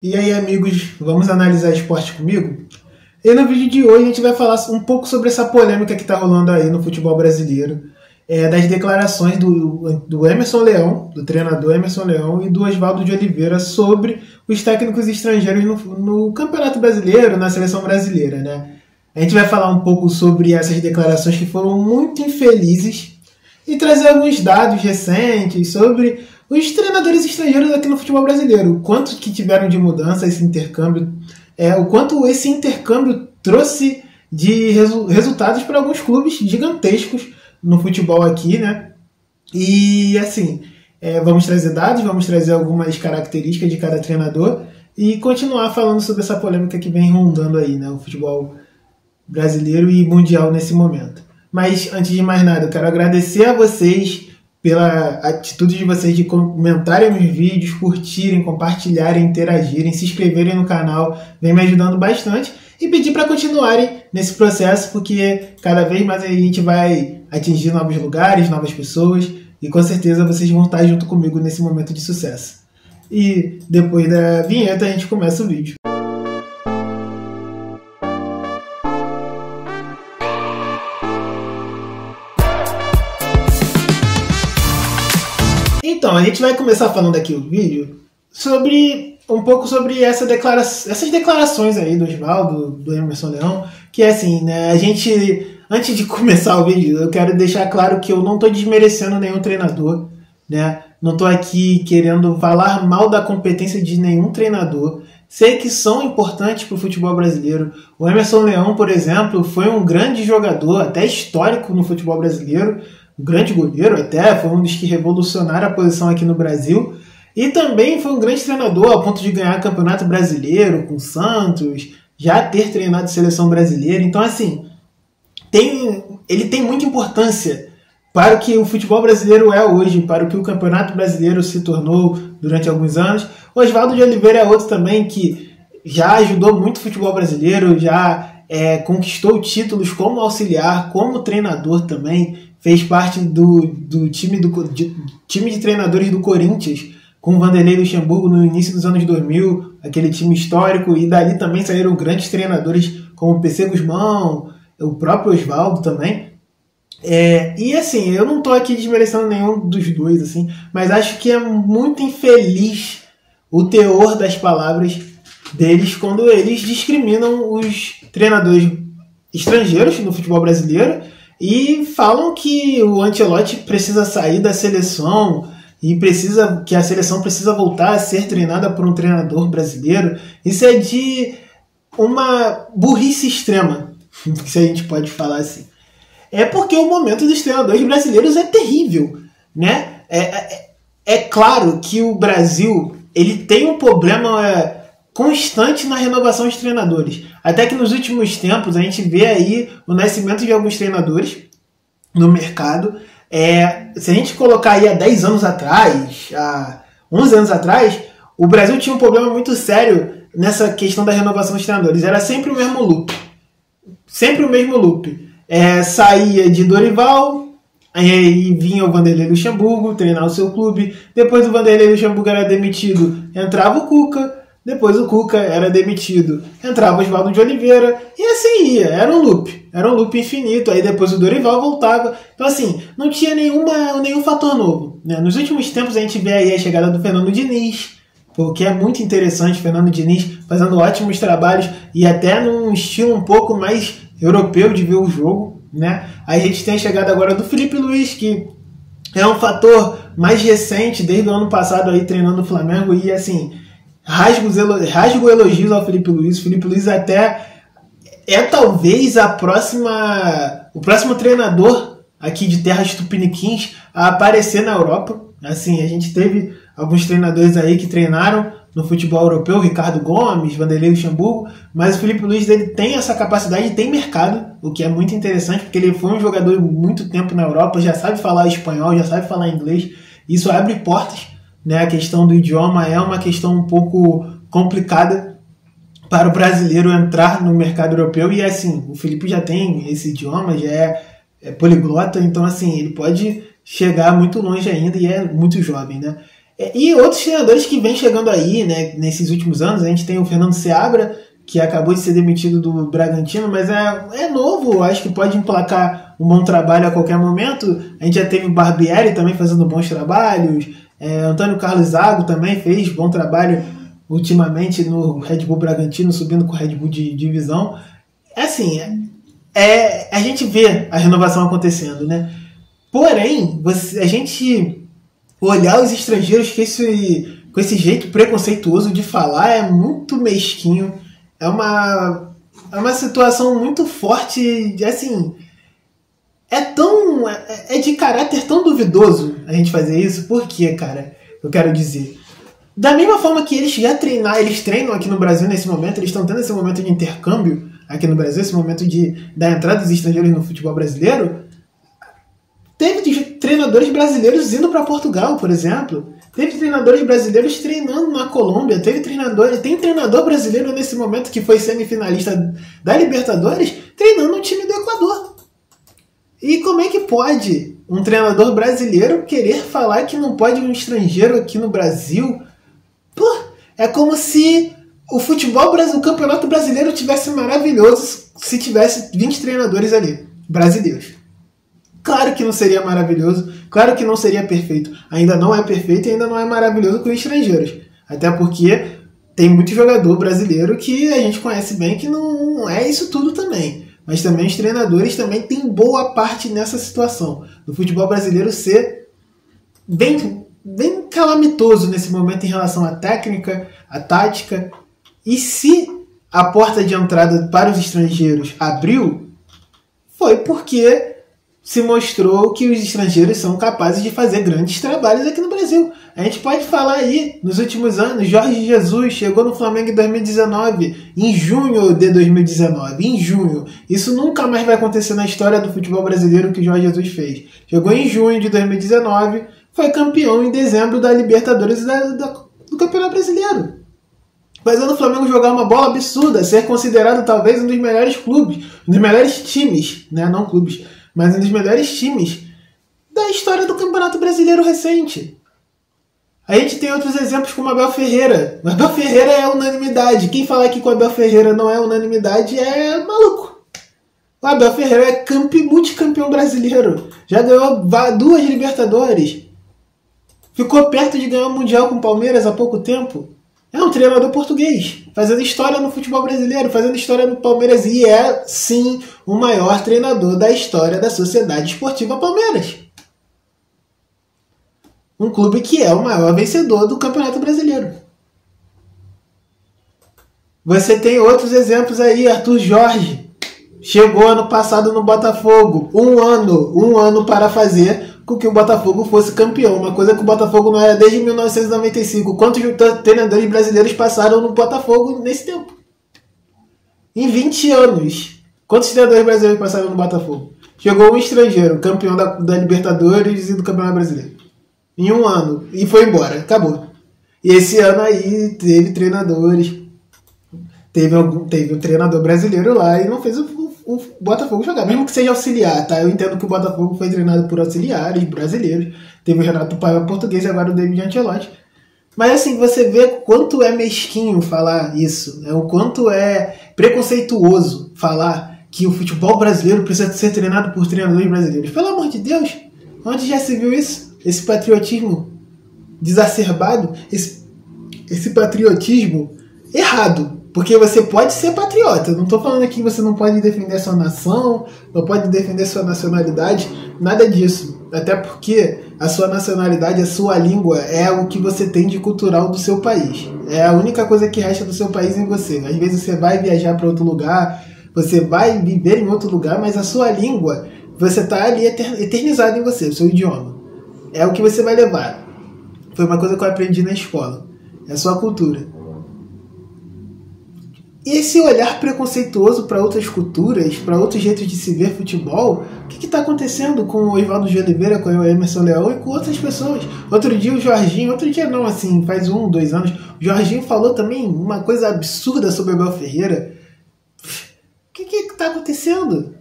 E aí, amigos, vamos analisar esporte comigo? E no vídeo de hoje a gente vai falar um pouco sobre essa polêmica que está rolando aí no futebol brasileiro, das declarações do Emerson Leão, do treinador Emerson Leão e do Oswaldo de Oliveira sobre os técnicos estrangeiros no Campeonato Brasileiro, na seleção brasileira, né? A gente vai falar um pouco sobre essas declarações que foram muito infelizes e trazer alguns dados recentes sobre os treinadores estrangeiros aqui no futebol brasileiro, o quanto que tiveram de mudança esse intercâmbio, o quanto esse intercâmbio trouxe de resultados para alguns clubes gigantescos no futebol aqui, né? E assim, vamos trazer dados, vamos trazer algumas características de cada treinador e continuar falando sobre essa polêmica que vem rondando aí, né? O futebol brasileiro e mundial nesse momento. Mas antes de mais nada, eu quero agradecer a vocês pela atitude de vocês de comentarem os vídeos, curtirem, compartilharem, interagirem, se inscreverem no canal, vem me ajudando bastante, e pedir para continuarem nesse processo, porque cada vez mais a gente vai atingir novos lugares, novas pessoas, e com certeza vocês vão estar junto comigo nesse momento de sucesso. E depois da vinheta a gente começa o vídeo. Então, a gente vai começar falando aqui o vídeo um pouco sobre essas declarações aí do Oswaldo, do Emerson Leão, que é assim, né, antes de começar o vídeo, eu quero deixar claro que eu não estou desmerecendo nenhum treinador, né, não estou aqui querendo falar mal da competência de nenhum treinador, sei que são importantes para o futebol brasileiro. O Emerson Leão, por exemplo, foi um grande jogador, até histórico no futebol brasileiro, um grande goleiro até, foi um dos que revolucionaram a posição aqui no Brasil, e também foi um grande treinador ao ponto de ganhar campeonato brasileiro com o Santos, já ter treinado a seleção brasileira. Então assim, ele tem muita importância para o que o futebol brasileiro é hoje, para o que o campeonato brasileiro se tornou durante alguns anos. O Oswaldo de Oliveira é outro também que já ajudou muito o futebol brasileiro, já conquistou títulos como auxiliar, como treinador também, fez parte do time de treinadores do Corinthians, com o Vanderlei Luxemburgo no início dos anos 2000, aquele time histórico, e dali também saíram grandes treinadores como o PC Guzmão, o próprio Oswaldo também. E assim, eu não estou aqui desmerecendo nenhum dos dois, assim, mas acho que é muito infeliz o teor das palavras deles quando eles discriminam os treinadores estrangeiros no futebol brasileiro e falam que o Ancelotti precisa sair da seleção e que a seleção precisa voltar a ser treinada por um treinador brasileiro. Isso é de uma burrice extrema, se a gente pode falar assim. É porque o momento dos treinadores brasileiros é terrível, né? É claro que o Brasil ele tem um problema constante na renovação dos treinadores. Até que nos últimos tempos a gente vê aí o nascimento de alguns treinadores no mercado. Se a gente colocar aí há 10 anos atrás, há 11 anos atrás, o Brasil tinha um problema muito sério nessa questão da renovação dos treinadores. Era sempre o mesmo loop. Sempre o mesmo loop. Saía de Dorival, aí vinha o Vanderlei Luxemburgo treinar o seu clube. Depois do Vanderlei Luxemburgo era demitido, entrava o Cuca. Depois o Cuca era demitido, entrava o Oswaldo de Oliveira, e assim ia, era um loop infinito, aí depois o Dorival voltava, então assim, não tinha nenhum fator novo, né? Nos últimos tempos a gente vê aí a chegada do Fernando Diniz, porque é muito interessante, Fernando Diniz fazendo ótimos trabalhos, e até num estilo um pouco mais europeu de ver o jogo, né? Aí a gente tem a chegada agora do Felipe Luiz, que é um fator mais recente, desde o ano passado aí treinando o Flamengo, e assim, rasgo elogios ao Felipe Luiz. O Felipe Luiz até talvez o próximo treinador aqui de terras tupiniquins a aparecer na Europa. Assim, a gente teve alguns treinadores aí que treinaram no futebol europeu, Ricardo Gomes, Vanderlei Luxemburgo, mas o Felipe Luiz ele tem essa capacidade, tem mercado, o que é muito interessante, porque ele foi um jogador muito tempo na Europa, já sabe falar espanhol, já sabe falar inglês, isso abre portas, né? A questão do idioma é uma questão um pouco complicada para o brasileiro entrar no mercado europeu, e assim, o Felipe já tem esse idioma, já é poliglota, então assim, ele pode chegar muito longe ainda e é muito jovem, né? E outros treinadores que vêm chegando aí, né, nesses últimos anos. A gente tem o Fernando Seabra, que acabou de ser demitido do Bragantino, mas é novo, acho que pode emplacar um bom trabalho a qualquer momento. A gente já teve o Barbieri também fazendo bons trabalhos, Antônio Carlos Zago também fez bom trabalho ultimamente no Red Bull Bragantino, subindo com o Red Bull de divisão. Assim, a gente vê a renovação acontecendo, né? Porém, a gente olhar os estrangeiros com esse jeito preconceituoso de falar é muito mesquinho. É uma situação muito forte, assim, é de caráter tão duvidoso a gente fazer isso. Por quê, cara? Eu quero dizer, da mesma forma que eles treinam aqui no Brasil nesse momento, eles estão tendo esse momento de intercâmbio aqui no Brasil, esse momento da entrada dos estrangeiros no futebol brasileiro. Teve treinadores brasileiros indo para Portugal, por exemplo. Teve treinadores brasileiros treinando na Colômbia. Tem treinador brasileiro nesse momento que foi semifinalista da Libertadores treinando um time do Equador. E como é que pode um treinador brasileiro querer falar que não pode um estrangeiro aqui no Brasil? Pô, é como se o campeonato brasileiro tivesse maravilhoso se tivesse 20 treinadores ali, brasileiros. Claro que não seria maravilhoso, claro que não seria perfeito. Ainda não é perfeito e ainda não é maravilhoso com estrangeiros. Até porque tem muito jogador brasileiro que a gente conhece bem que não é isso tudo também. Mas também os treinadores também têm boa parte nessa situação. Do futebol brasileiro ser bem calamitoso nesse momento em relação à técnica, à tática. E se a porta de entrada para os estrangeiros abriu, foi porque se mostrou que os estrangeiros são capazes de fazer grandes trabalhos aqui no Brasil. A gente pode falar aí, nos últimos anos, Jorge Jesus chegou no Flamengo em 2019, em junho de 2019, em junho. Isso nunca mais vai acontecer na história do futebol brasileiro que o Jorge Jesus fez. Chegou em junho de 2019, foi campeão em dezembro da Libertadores do Campeonato Brasileiro. Fazendo o Flamengo jogar uma bola absurda, ser considerado talvez um dos melhores clubes, um dos melhores times, né? Não clubes, mas um dos melhores times da história do Campeonato Brasileiro recente. A gente tem outros exemplos como Abel Ferreira. O Abel Ferreira é unanimidade. Quem falar que com o Abel Ferreira não é unanimidade é maluco. O Abel Ferreira é multicampeão brasileiro. Já ganhou 2 Libertadores. Ficou perto de ganhar o Mundial com o Palmeiras há pouco tempo. É um treinador português, fazendo história no futebol brasileiro, fazendo história no Palmeiras. E é, sim, o maior treinador da história da Sociedade Esportiva Palmeiras. Um clube que é o maior vencedor do Campeonato Brasileiro. Você tem outros exemplos aí. Arthur Jorge chegou ano passado no Botafogo. Um ano para fazer com que o Botafogo fosse campeão. Uma coisa que o Botafogo não era desde 1995. Quantos treinadores brasileiros passaram no Botafogo nesse tempo? Em 20 anos. Quantos treinadores brasileiros passaram no Botafogo? Chegou um estrangeiro, campeão da Libertadores e do Campeonato Brasileiro. Em um ano. E foi embora. Acabou. E esse ano aí teve treinadores. Teve um treinador brasileiro lá e não fez o Botafogo jogar. Mesmo que seja auxiliar, tá? Eu entendo que o Botafogo foi treinado por auxiliares brasileiros. Teve o Renato Paiva português e agora o David Ancelotti. Mas assim, você vê quanto é mesquinho falar isso. O quanto é preconceituoso falar que o futebol brasileiro precisa ser treinado por treinadores brasileiros. Pelo amor de Deus! Onde já se viu isso? Esse patriotismo desacerbado, esse patriotismo errado. Porque você pode ser patriota. Eu não estou falando aqui que você não pode defender a sua nação, não pode defender a sua nacionalidade, nada disso. Até porque a sua nacionalidade, a sua língua é o que você tem de cultural do seu país. É a única coisa que resta do seu país em você. Às vezes você vai viajar para outro lugar, você vai viver em outro lugar, mas a sua língua, você está ali eternizado em você, o seu idioma. É o que você vai levar. Foi uma coisa que eu aprendi na escola. É a sua cultura. E esse olhar preconceituoso para outras culturas, para outros jeitos de se ver futebol, o que está acontecendo com o Oswaldo de Oliveira, com o Emerson Leão e com outras pessoas? Outro dia o Jorginho, outro dia não, assim, faz 1, 2 anos, o Jorginho falou também uma coisa absurda sobre o Abel Ferreira. O que está acontecendo?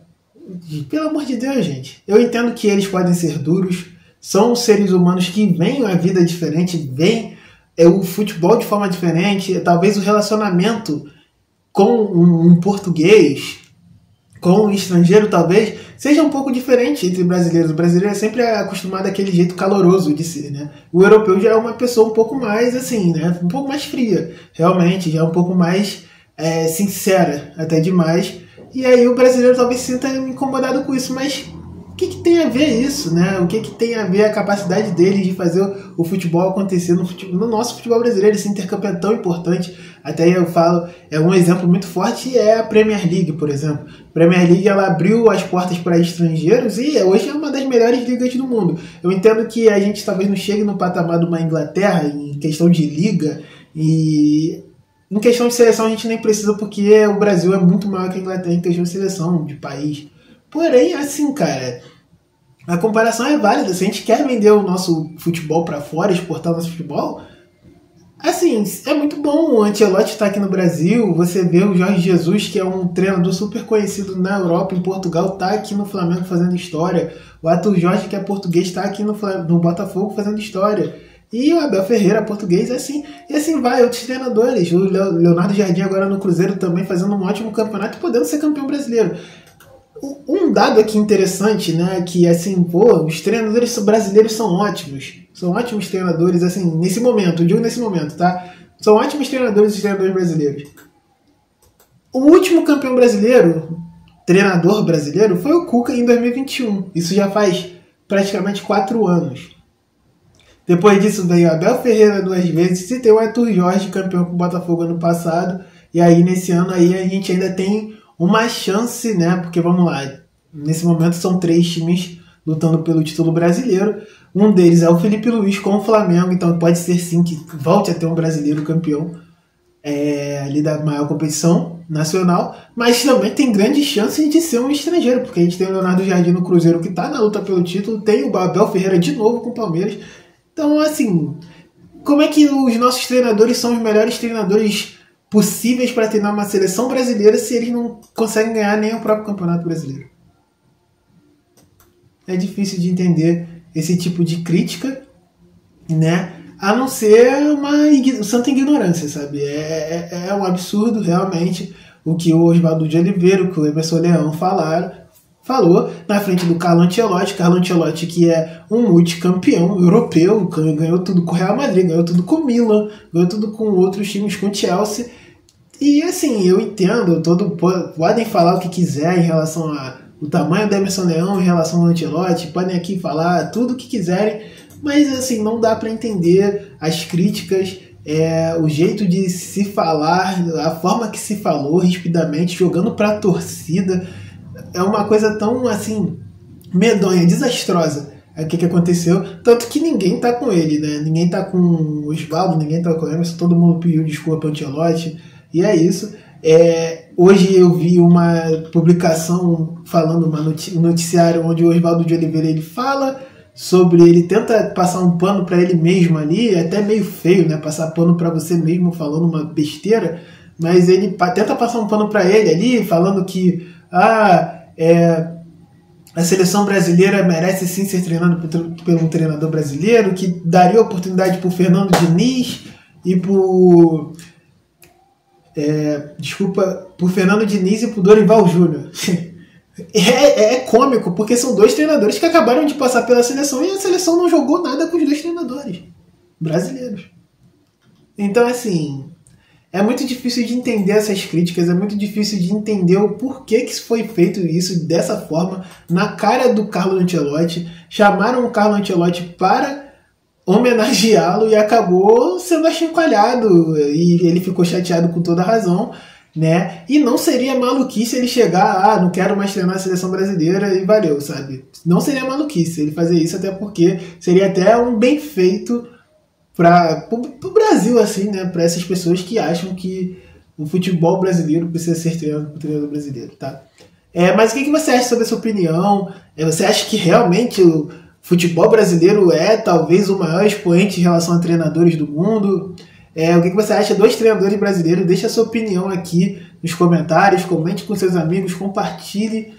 Pelo amor de Deus, gente. Eu entendo que eles podem ser duros, são seres humanos que veem a vida diferente, veem o futebol de forma diferente, talvez o relacionamento com um português, com um estrangeiro, talvez, seja um pouco diferente entre brasileiros. O brasileiro é sempre acostumado àquele jeito caloroso de ser, né? O europeu já é uma pessoa um pouco mais, assim, né? Um pouco mais fria, realmente, já é um pouco mais sincera, até demais. E aí o brasileiro talvez se sinta incomodado com isso, mas o que tem a ver isso, né? O que tem a ver a capacidade deles de fazer o futebol acontecer no nosso futebol brasileiro, esse intercâmbio é tão importante. Até eu falo, um exemplo muito forte é a Premier League, por exemplo. A Premier League, ela abriu as portas para estrangeiros e hoje é uma das melhores ligas do mundo. Eu entendo que a gente talvez não chegue no patamar de uma Inglaterra em questão de liga, e em questão de seleção a gente nem precisa, porque o Brasil é muito maior que a Inglaterra em questão de seleção, de país. Porém, assim, cara, a comparação é válida. Se a gente quer vender o nosso futebol para fora, exportar o nosso futebol, assim, é muito bom o Ancelotti estar aqui no Brasil. Você vê o Jorge Jesus, que é um treinador super conhecido na Europa, em Portugal, está aqui no Flamengo fazendo história. O Arthur Jorge, que é português, está aqui no Botafogo fazendo história. E o Abel Ferreira, português, assim, e assim vai, outros treinadores. O Leonardo Jardim agora no Cruzeiro também fazendo um ótimo campeonato e podendo ser campeão brasileiro. Um dado aqui interessante, né, que assim, os treinadores brasileiros são ótimos treinadores, assim, nesse momento, eu digo nesse momento, tá? São ótimos treinadores os treinadores brasileiros. O último campeão brasileiro, treinador brasileiro, foi o Cuca em 2021. Isso já faz praticamente 4 anos. Depois disso veio Abel Ferreira 2 vezes e tem o Arthur Jorge, campeão com o Botafogo ano passado. E aí nesse ano aí a gente ainda tem uma chance, né? Porque vamos lá, nesse momento são 3 times lutando pelo título brasileiro. Um deles é o Felipe Luiz com o Flamengo, então pode ser sim que volte a ter um brasileiro campeão ali da maior competição nacional, mas também tem grandes chances de ser um estrangeiro, porque a gente tem o Leonardo Jardim no Cruzeiro que está na luta pelo título, tem o Abel Ferreira de novo com o Palmeiras. Então, assim, como é que os nossos treinadores são os melhores treinadores possíveis para treinar uma seleção brasileira se eles não conseguem ganhar nem o próprio Campeonato Brasileiro? É difícil de entender esse tipo de crítica, né? A não ser uma santa ignorância, sabe? É um absurdo, realmente, o que o Oswaldo de Oliveira, o que o Emerson Leão falou na frente do Carlo Ancelotti. Carlo Ancelotti, que é um multicampeão europeu, ganhou tudo com o Real Madrid, ganhou tudo com o Milan, ganhou tudo com outros times, com o Chelsea. E assim, eu entendo, podem falar o que quiser em relação ao tamanho do Emerson Leão, em relação ao Ancelotti, podem aqui falar tudo o que quiserem, mas assim, não dá para entender as críticas, o jeito de se falar, a forma que se falou rapidamente, jogando para a torcida. É uma coisa tão, assim, medonha, desastrosa o que aconteceu. Tanto que ninguém tá com ele, né? Ninguém tá com o Oswaldo, ninguém tá com o Emerson, todo mundo pediu desculpa pro Ancelotti. E é isso. Hoje eu vi uma publicação falando, um noticiário onde o Oswaldo de Oliveira ele fala sobre, ele tenta passar um pano para ele mesmo ali, é até meio feio, né? Passar pano para você mesmo falando uma besteira, mas ele tenta passar um pano para ele ali, falando que a seleção brasileira merece sim ser treinada por um treinador brasileiro, que daria oportunidade para o Fernando Diniz e por Fernando Diniz e por Dorival Júnior. É cômico, porque são 2 treinadores que acabaram de passar pela seleção e a seleção não jogou nada com os 2 treinadores brasileiros. Então, assim, é muito difícil de entender essas críticas, é muito difícil de entender o porquê que foi feito isso dessa forma, na cara do Carlo Ancelotti. Chamaram o Carlo Ancelotti para homenageá-lo e acabou sendo achincalhado, e ele ficou chateado com toda a razão, né? E não seria maluquice ele chegar, não quero mais treinar a seleção brasileira e valeu, sabe? Não seria maluquice ele fazer isso, até porque seria até um bem feito para o Brasil, assim, né? Para essas pessoas que acham que o futebol brasileiro precisa ser treinado por treinador brasileiro, tá? Mas o que você acha sobre essa opinião? Você acha que realmente o futebol brasileiro é talvez o maior expoente em relação a treinadores do mundo? O que você acha dos treinadores brasileiros? Deixa a sua opinião aqui nos comentários, comente com seus amigos, compartilhe,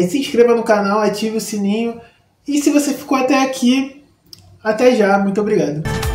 se inscreva no canal, ative o sininho. E se você ficou até aqui, Até já, muito obrigado.